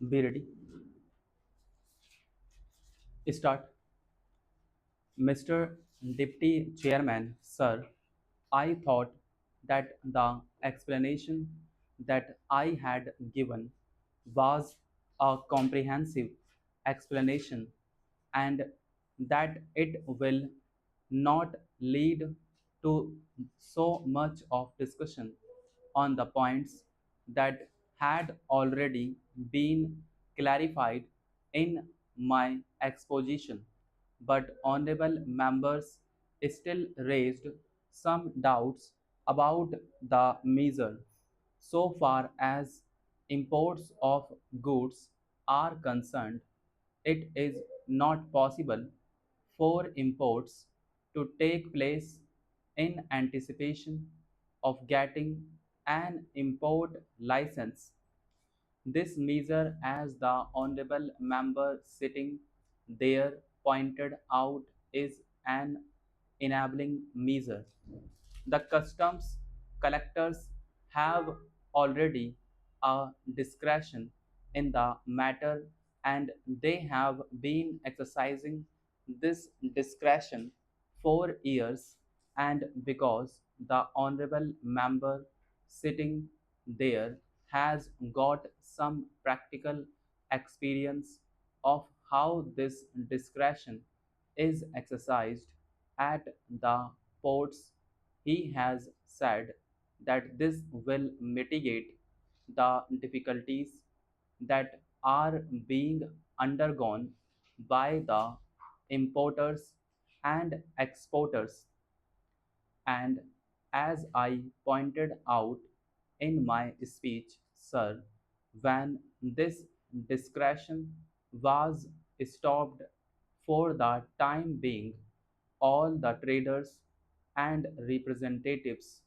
Be ready. Start. Mr. Deputy Chairman, sir, I thought that the explanation that I had given was a comprehensive explanation and that it will not lead to so much of discussion on the points that had already been clarified in my exposition, but honorable members still raised some doubts about the measure. So far as imports of goods are concerned, it is not possible for imports to take place in anticipation of getting an import license. This measure, as the honorable member sitting there pointed out, is an enabling measure. The customs collectors have already a discretion in the matter and they have been exercising this discretion for years, and because the honorable member sitting there has got some practical experience of how this discretion is exercised at the ports, he has said that this will mitigate the difficulties that are being undergone by the importers and exporters. And as I pointed out in my speech, sir, when this discretion was stopped for the time being, all the traders and representatives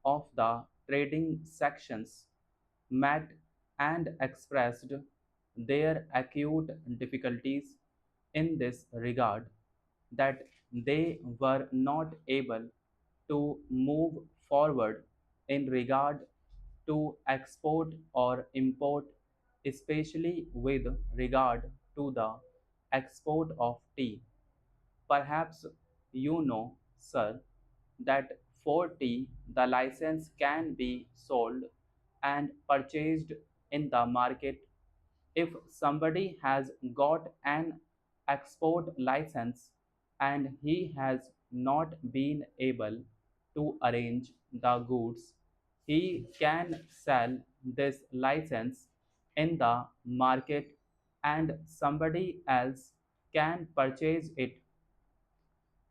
of the trading sections met and expressed their acute difficulties in this regard, that they were not able to move forward in regard to export or import, especially with regard to the export of tea. Perhaps you know, sir, that for tea the license can be sold and purchased in the market. If somebody has got an export license and he has not been able to arrange the goods, he can sell this license in the market and somebody else can purchase it.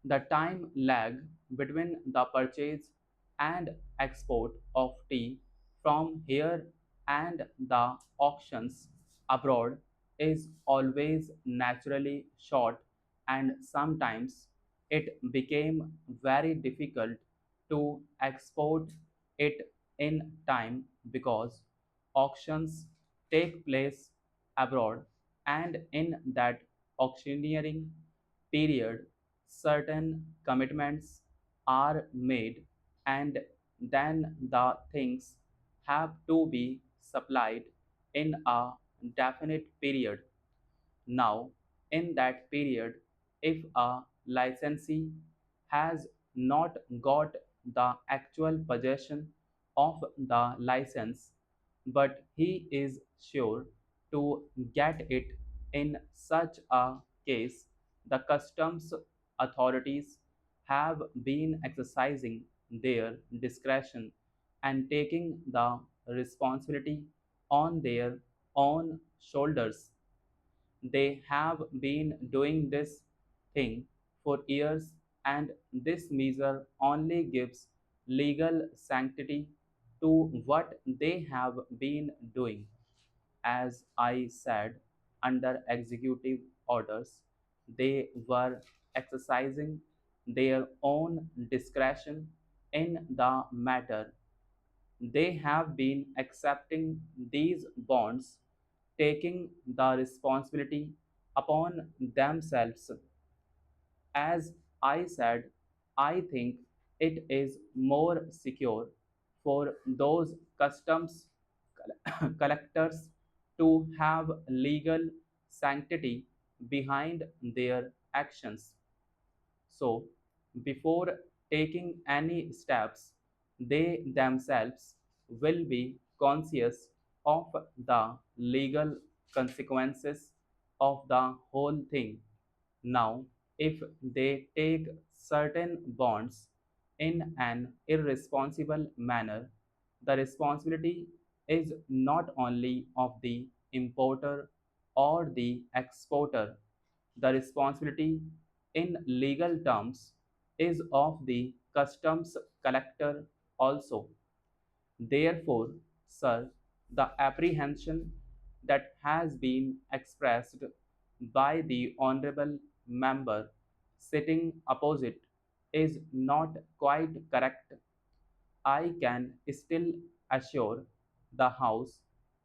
The time lag between the purchase and export of tea from here and the auctions abroad is always naturally short, and sometimes it became very difficult to export it in time because auctions take place abroad, and in that auctioneering period certain commitments are made and then the things have to be supplied in a definite period. Now, in that period, if a licensee has not got the actual possession of the license, but he is sure to get it, in such a case, the customs authorities have been exercising their discretion and taking the responsibility on their own shoulders. They have been doing this thing for years, and this measure only gives legal sanctity to what they have been doing. As I said, under executive orders, they were exercising their own discretion in the matter. They have been accepting these bonds, taking the responsibility upon themselves. As I said, I think it is more secure for those customs collectors to have legal sanctity behind their actions. So, before taking any steps, they themselves will be conscious of the legal consequences of the whole thing. Now, if they take certain bonds in an irresponsible manner, the responsibility is not only of the importer or the exporter, the responsibility in legal terms is of the customs collector also. Therefore, sir, the apprehension that has been expressed by the honorable member sitting opposite is not quite correct. I can still assure the House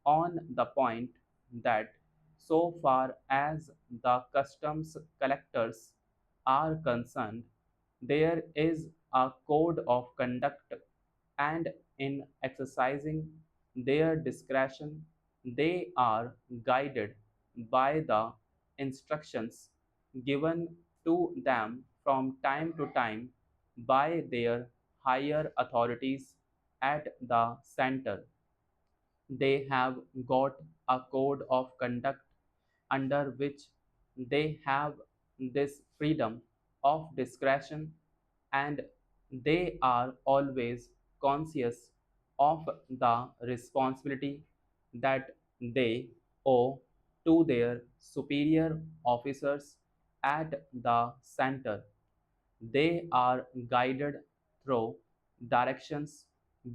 on the point that so far as the customs collectors are concerned, there is a code of conduct, and in exercising their discretion, they are guided by the instructions given to them from time to time by their higher authorities at the center. They have got a code of conduct under which they have this freedom of discretion, and they are always conscious of the responsibility that they owe to their superior officers at the center. They are guided through directions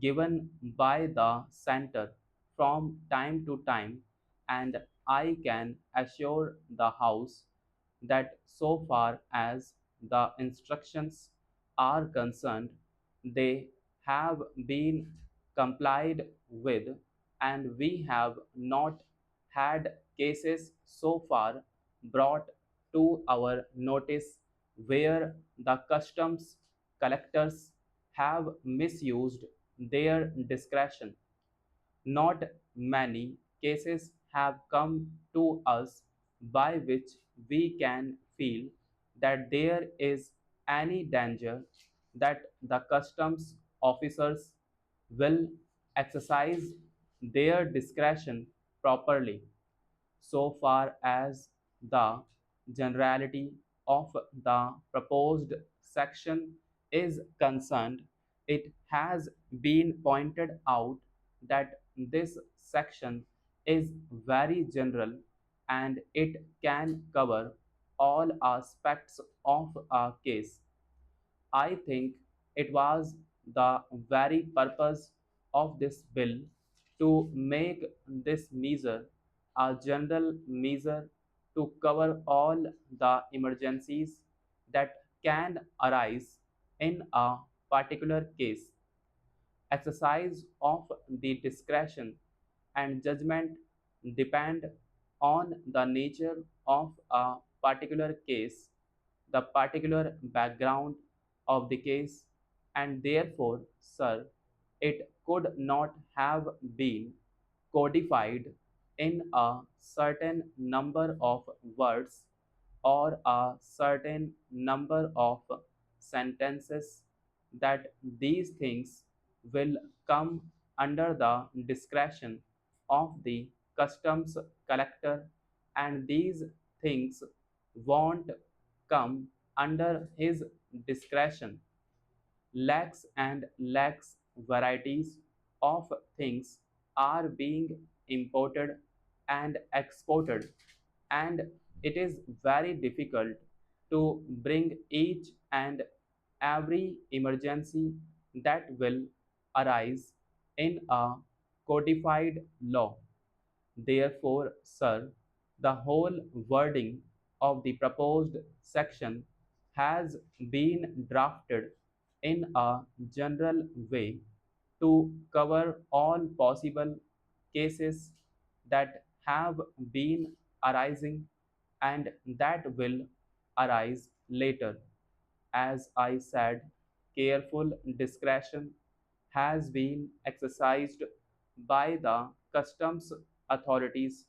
given by the center from time to time, and I can assure the House that so far as the instructions are concerned, they have been complied with, and we have not had cases so far brought to our notice where the customs collectors have misused their discretion. Not many cases have come to us by which we can feel that there is any danger that the customs officers will exercise their discretion properly. So far as the generality of the proposed section is concerned, it has been pointed out that this section is very general and it can cover all aspects of a case. I think it was the very purpose of this bill to make this measure a general measure to cover all the emergencies that can arise in a particular case. Exercise of the discretion and judgment depend on the nature of a particular case, the particular background of the case, and therefore, sir, it could not have been codified in a certain number of words or a certain number of sentences, that these things will come under the discretion of the customs collector, and these things won't come under his discretion. Lakhs and lakhs varieties of things are being imported and exported, and it is very difficult to bring each and every emergency that will arise in a codified law. Therefore, sir, the whole wording of the proposed section has been drafted in a general way to cover all possible cases that have been arising and that will arise later. As I said, careful discretion has been exercised by the customs authorities